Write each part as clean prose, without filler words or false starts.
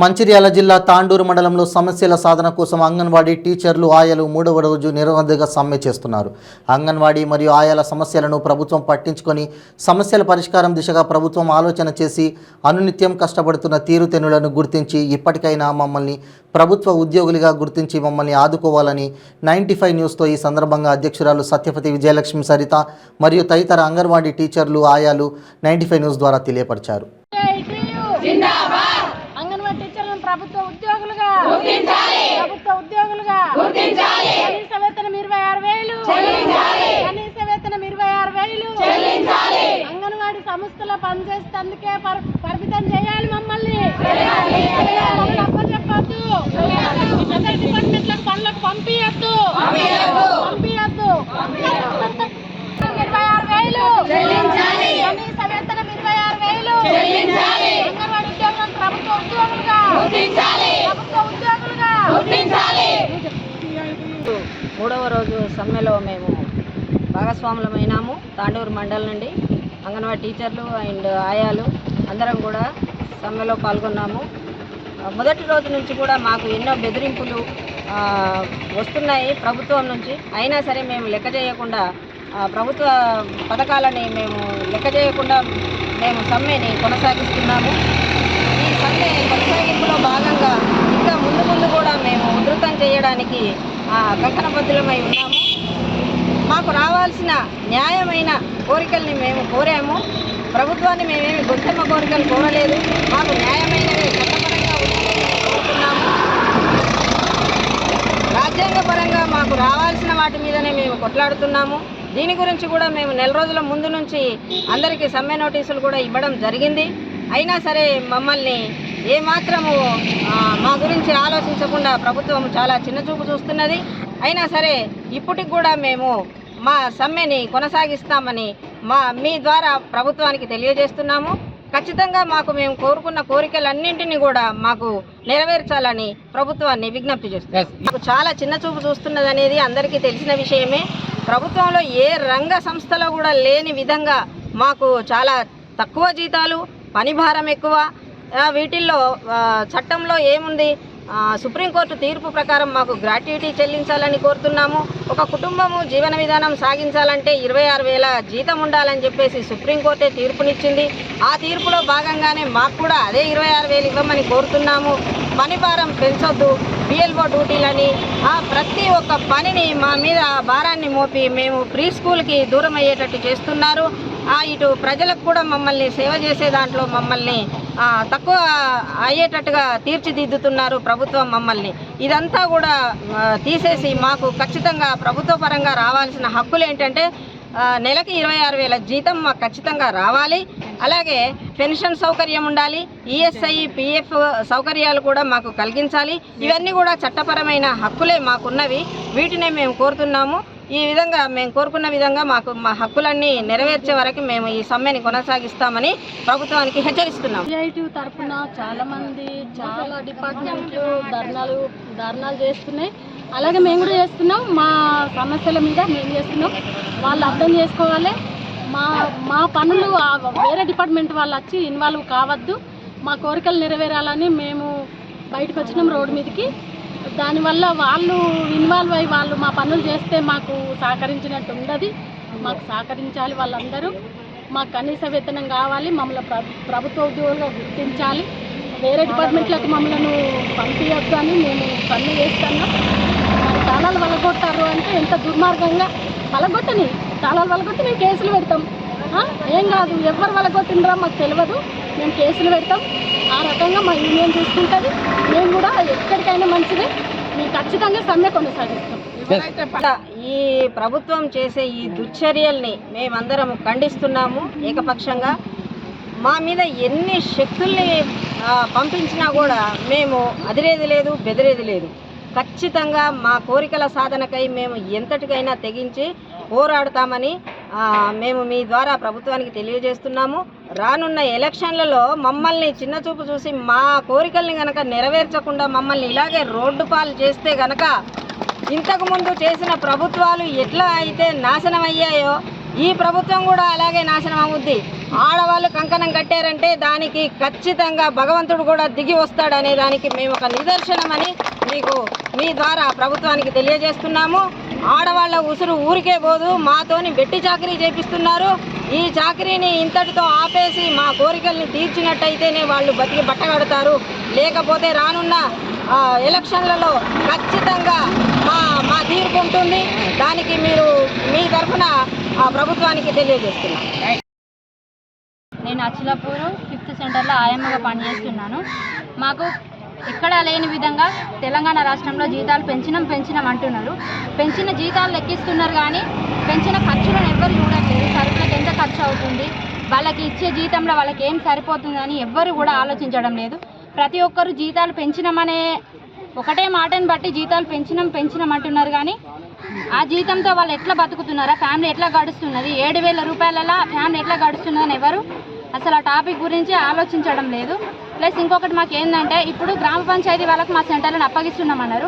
మంచిర్యాల జిల్లా తాండూరు మండలంలో సమస్యల సాధన కోసం అంగన్వాడీ టీచర్లు ఆయాలు 3వ రోజు నిరవధిక సమ్మె చేస్తున్నారు. అంగన్వాడీ మరియు ఆయాల సమస్యలను ప్రభుత్వం పట్టించుకొని సమస్యల పరిష్కారం దిశగా ప్రభుత్వం ఆలోచన చేసి అనునిత్యం కష్టపడుతున్న తీరుతెన్నులను గుర్తించి ఇప్పటికైనా మమ్మల్ని ప్రభుత్వ ఉద్యోగులుగా గుర్తించి మమ్మల్ని ఆదుకోవాలని 95 న్యూస్తో ఈ సందర్భంగా అధ్యక్షురాలు సత్యవతి విజయలక్ష్మి సరిత మరియు తదితర అంగన్వాడీ టీచర్లు ఆయాలు 95 న్యూస్ ద్వారా తెలియపరిచారు. ప్రభుత్వ ఉద్యోగులుగా గుర్తించాలి. ప్రభుత్వ ఉద్యోగులుగా గుర్తించాలి. కనీస వేతనం 26,000 చెల్లించాలి. కనీస వేతనం 26,000 చెల్లించాలి. అంగన్వాడీ సంస్థలో పనిచేసేందుకే పరిమితం చేయాలి. మమ్మల్ని అప్పచెప్పొద్దు. అదర్ డిపార్ట్మెంట్లకు పనులకు పంపియొద్దు. 26,000 చెల్లించాలి. కనీస వేతనం 26,000 చెల్లించాలి. అంగన్వాడీ ఉద్యోగులను ప్రభుత్వ ఉద్యోగులుగా గుర్తించాలి. ప్రభుత్వ ఉద్యోగులుగా గుర్తించాలి. 3వ రోజు సమ్మెలో మేము భాగస్వాములమైనాము. తాండూరు మండలం నుండి అంగన్వాడీ టీచర్లు అండ్ ఆయాలు అందరం కూడా సమ్మెలో పాల్గొన్నాము. మొదటి రోజు నుంచి కూడా మాకు ఎన్నో బెదిరింపులు వస్తున్నాయి ప్రభుత్వం నుంచి. అయినా సరే మేము లెక్క చేయకుండా ప్రభుత్వ పథకాలని మేము లెక్క చేయకుండా మేము సమ్మెని కొనసాగిస్తున్నాము. ఈ సమ్మె కొనసాగింపులో భాగంగా ఇంకా ముందు కూడా మేము ఉధృతం చేయడానికి కంకణబద్ధులమై ఉన్నాము. మాకు రావాల్సిన న్యాయమైన కోరికల్ని మేము కోరాము. ప్రభుత్వాన్ని మేమేమి గొంతెమ్మ కోరికలు కోరలేదు. మాకు న్యాయమైనవి చట్టపరంగా కోరుతున్నాము. రాజ్యాంగపరంగా మాకు రావాల్సిన వాటి మీదనే మేము కొట్లాడుతున్నాము. దీని గురించి కూడా మేము నెల రోజుల ముందు నుంచి అందరికీ సమ్మె నోటీసులు కూడా ఇవ్వడం జరిగింది. అయినా సరే మమ్మల్ని ఏమాత్రము మా గురించి ఆలోచించకుండా ప్రభుత్వం చాలా చిన్నచూపు చూస్తున్నది. అయినా సరే ఇప్పటికి కూడా మేము మా సమ్మెని కొనసాగిస్తామని మీ ద్వారా ప్రభుత్వానికి తెలియజేస్తున్నాము. ఖచ్చితంగా మేము కోరుకున్న కోరికలన్నింటినీ కూడా మాకు నెరవేర్చాలని ప్రభుత్వాన్ని విజ్ఞప్తి చేస్తున్నాం. మాకు చాలా చిన్నచూపు చూస్తున్నది అనేది అందరికీ తెలిసిన విషయమే. ప్రభుత్వంలో ఏ రంగ సంస్థలో కూడా లేని విధంగా మాకు చాలా తక్కువ జీతాలు, పని భారం ఎక్కువ. వీటిల్లో చట్టంలో ఏముంది, సుప్రీంకోర్టు తీర్పు ప్రకారం మాకు గ్రాట్యుటీ చెల్లించాలని కోరుతున్నాము. ఒక కుటుంబము జీవన విధానం సాగించాలంటే 26,000 జీతం ఉండాలని చెప్పేసి సుప్రీంకోర్టే తీర్పునిచ్చింది. ఆ తీర్పులో భాగంగానే మాకు కూడా అదే 26,000 ఇవ్వమని కోరుతున్నాము. పని భారం పెంచొద్దు, బిఎల్ఓ డ్యూటీలని ప్రతి ఒక్క పనిని మా మీద భారాన్ని మోపి మేము ప్రీ స్కూల్కి దూరం అయ్యేటట్టు చేస్తున్నారు. ఇటు ప్రజలకు కూడా మమ్మల్ని సేవ చేసే దాంట్లో మమ్మల్ని తక్కువ అయ్యేటట్టుగా తీర్చిదిద్దుతున్నారు ప్రభుత్వం మమ్మల్ని. ఇదంతా కూడా తీసేసి మాకు ఖచ్చితంగా ప్రభుత్వ పరంగా రావాల్సిన హక్కులు ఏంటంటే నెలకి 26,000 జీతం మాకు ఖచ్చితంగా రావాలి. అలాగే పెన్షన్ సౌకర్యం ఉండాలి. ఈఎస్ఐ, పిఎఫ్ సౌకర్యాలు కూడా మాకు కలిగించాలి. ఇవన్నీ కూడా చట్టపరమైన హక్కులే మాకున్నవి. వీటినే మేము కోరుతున్నాము. ఈ విధంగా మేము కోరుకున్న విధంగా మాకు మా హక్కులన్నీ నెరవేర్చే వరకు మేము ఈ సమ్మెని కొనసాగిస్తామని ప్రభుత్వానికి హెచ్చరిస్తున్నాం. సిఐటి తరఫున చాలా డిపార్ట్మెంట్లు ధర్నాలు చేస్తున్నాయి. అలాగే మేము కూడా చేస్తున్నాం. మా సమస్యల మీద మేము చేస్తున్నాం. వాళ్ళు అర్థం చేసుకోవాలి. మా పనులు వేరే డిపార్ట్మెంట్ వాళ్ళు వచ్చి ఇన్వాల్వ్ కావద్దు. మా కోరికలు నెరవేరాలని మేము బయటకు వచ్చినాం రోడ్డు మీదకి. దానివల్ల వాళ్ళు ఇన్వాల్వ్ అయ్యి వాళ్ళు మా పనులు చేస్తే మాకు సహకరించినట్టు ఉండదు. మాకు సహకరించాలి వాళ్ళందరూ. మాకు కనీస వేతనం కావాలి. మమ్మల్ని ప్రభుత్వ ఉద్యోగులుగా గుర్తించాలి. వేరే డిపార్ట్మెంట్లకు మమ్మల్ని పంపించొద్దు అని మేము పనులు చేస్తున్నాం. మరి తాళాలు వలగొట్టారు అంటే ఎంత దుర్మార్గంగా తాళాలు వలగొట్టి మేము కేసులు పెడతాం. ఏం కాదు, ఎవరు వలగొట్టినరా మాకు తెలియదు, మేము కేసులు పెడతాం. ఆ రకంగా మా యూనియన్ చూసుకుంటుంది. మేము కూడా ఎక్కడికైనా మంచిదే, మేము ఖచ్చితంగా సమ్మె కొనసాగిస్తాం. ఈ ప్రభుత్వం చేసే ఈ దుశ్చర్యల్ని మేమందరం ఖండిస్తున్నాము ఏకపక్షంగా. మా మీద ఎన్ని శక్తుల్ని పంపించినా కూడా మేము అదిరేది లేదు, బెదిరేది లేదు. ఖచ్చితంగా మా కోరికల సాధనకై మేము ఎంతటికైనా తెగించి పోరాడతామని మేము మీ ద్వారా ప్రభుత్వానికి తెలియజేస్తున్నాము. రానున్న ఎలక్షన్లలో మమ్మల్ని చిన్నచూపు చూసి మా కోరికల్ని గనక నెరవేర్చకుండా మమ్మల్ని ఇలాగే రోడ్డు పాలు చేస్తే గనక ఇంతకుముందు చేసిన ప్రభుత్వాలు ఎట్లా అయితే నాశనం అయ్యాయో ఈ ప్రభుత్వం కూడా అలాగే నాశనం అవుద్ది. ఆడవాళ్ళు కంకణం కట్టారంటే దానికి ఖచ్చితంగా భగవంతుడు కూడా దిగి వస్తాడనే దానికి మేము ఒక నిదర్శనమని మీకు మీ ద్వారా ప్రభుత్వానికి తెలియజేస్తున్నాము. ఆడవాళ్ళ ఉసురు ఊరికే పోదు, మాతోని వెట్టి చాకరీ చేపిస్తున్నారు. ఈ చాకరీని ఇంతటితో ఆపేసి మా కోరికల్ని తీర్చినట్టయితేనే వాళ్ళు బతికి బట్టగడతారు. లేకపోతే రానున్న ఎలక్షన్లలో ఖచ్చితంగా మా తీర్పు ఉంటుంది. దానికి మీరు మీ తరఫున ప్రభుత్వానికి తెలియజేస్తున్నాం. నేను అచ్చిలాపూర్ 5th సెంటర్లో ఆయమ్మగా పనిచేస్తున్నాను. మాకు ఎక్కడా లేని విధంగా తెలంగాణ రాష్ట్రంలో జీతాలు పెంచినాం అంటున్నారు. పెంచిన జీతాలు లెక్కిస్తున్నారు కానీ పెంచిన ఖర్చులను ఎవ్వరు చూడట్లేదు. సరుకులకు ఎంత ఖర్చు అవుతుంది, వాళ్ళకి ఇచ్చే జీతంలో వాళ్ళకి ఏం సరిపోతుందని ఎవ్వరు కూడా ఆలోచించడం లేదు. ప్రతి ఒక్కరు జీతాలు పెంచినామనే ఒకటే మాటని బట్టి జీతాలు పెంచినాం అంటున్నారు కానీ ఆ జీతంతో వాళ్ళు ఎట్లా బతుకుతున్నారా, ఫ్యామిలీ ఎట్లా గడుస్తున్నది, 7,000 రూపాయలలో ఫ్యామిలీ ఎట్లా గడుస్తున్నదని ఎవరు అసలు ఆ టాపిక్ గురించి ఆలోచించడం లేదు. ప్లస్ ఇంకొకటి మాకు ఏంటంటే ఇప్పుడు గ్రామ పంచాయతీ వాళ్ళకి మా సెంటర్లను అప్పగిస్తున్నామన్నారు.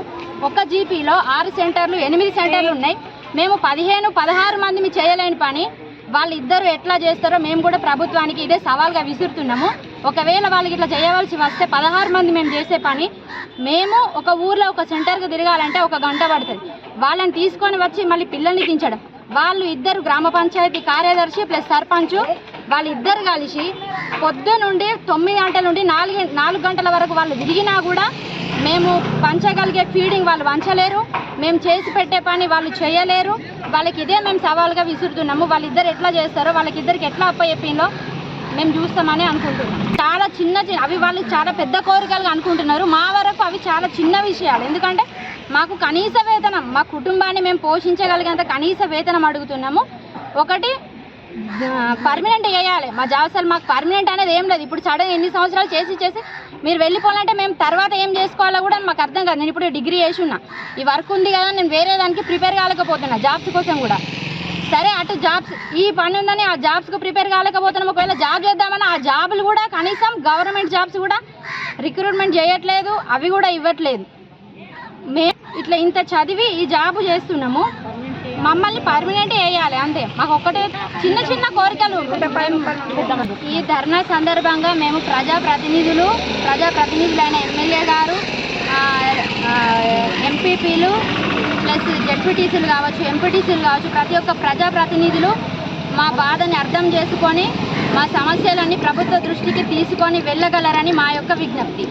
ఒక జీపీలో 6 సెంటర్లు 8 సెంటర్లు ఉన్నాయి. మేము 15-16 మంది మీ చేయలేని పని వాళ్ళిద్దరూ ఎట్లా చేస్తారో మేము కూడా ప్రభుత్వానికి ఇదే సవాల్గా విసురుతున్నాము. ఒకవేళ వాళ్ళకి ఇట్లా చేయవలసి వస్తే 16 మంది మేము చేసే పని మేము ఒక ఊర్లో ఒక సెంటర్కి తిరగాలంటే 1 గంట పడుతుంది. వాళ్ళని తీసుకొని వచ్చి మళ్ళీ పిల్లల్ని దించడం, వాళ్ళు ఇద్దరు గ్రామ పంచాయతీ కార్యదర్శి ప్లస్ సర్పంచ్ వాళ్ళిద్దరు కలిసి పొద్దు నుండి 9 గంటల నుండి 4 గంటల వరకు వాళ్ళు తిరిగినా కూడా మేము పంచగలిగే ఫీడింగ్ వాళ్ళు వంచలేరు, మేము చేసి పెట్టే పని వాళ్ళు చేయలేరు. వాళ్ళకి ఇదే మేము సవాల్గా విసురుతున్నాము. వాళ్ళిద్దరు ఎట్లా చేస్తారో, వాళ్ళకిద్దరికి ఎట్లా అప్పచెప్పిందో మేము చూస్తామని అనుకుంటున్నాం. చాలా చిన్న అవి వాళ్ళు చాలా పెద్ద కోరికలుగా అనుకుంటున్నారు. మా వరకు అవి చాలా చిన్న విషయాలు. ఎందుకంటే మాకు కనీస వేతనం, మా కుటుంబాన్ని మేము పోషించగలిగేంత కనీస వేతనం అడుగుతున్నాము. ఒకటి పర్మనెంట్ చేయాలి మా జాబ్. అసలు మాకు పర్మనెంట్ అనేది ఏం లేదు. ఇప్పుడు సడన్ ఎన్ని సంవత్సరాలు చేసి మీరు వెళ్ళిపోవాలంటే మేము తర్వాత ఏం చేసుకోవాలో కూడా మాకు అర్థం కాదు. నేను ఇప్పుడు డిగ్రీ చేసి ఉన్నా, ఈ వర్క్ ఉంది కదా, నేను వేరే దానికి ప్రిపేర్ కాలేకపోతున్నా జాబ్స్ కోసం కూడా. సరే అటు జాబ్స్ ఈ పని ఉందని ఆ జాబ్స్కి ప్రిపేర్ కాలేకపోతున్నాం. ఒకవేళ జాబ్ చేద్దామని ఆ జాబులు కూడా కనీసం గవర్నమెంట్ జాబ్స్ కూడా రిక్రూట్మెంట్ చేయట్లేదు, అవి కూడా ఇవ్వట్లేదు. ఇట్లా ఇంత చదివి ఈ జాబు చేస్తున్నాము, మమ్మల్ని పర్మనెంట్ వేయాలి అంతే. మాకు ఒక్కటే చిన్న కోరికలు. ఈ ధర్నా సందర్భంగా మేము ప్రజాప్రతినిధులైన ఎమ్మెల్యే గారు, ఎంపీపీలు ప్లస్ జెడ్పీటీసీలు కావచ్చు, ఎంపీటీసీలు కావచ్చు, ప్రతి ఒక్క ప్రజాప్రతినిధులు మా బాధని అర్థం చేసుకొని మా సమస్యలన్నీ ప్రభుత్వ దృష్టికి తీసుకొని వెళ్ళగలరని మా యొక్క విజ్ఞప్తి.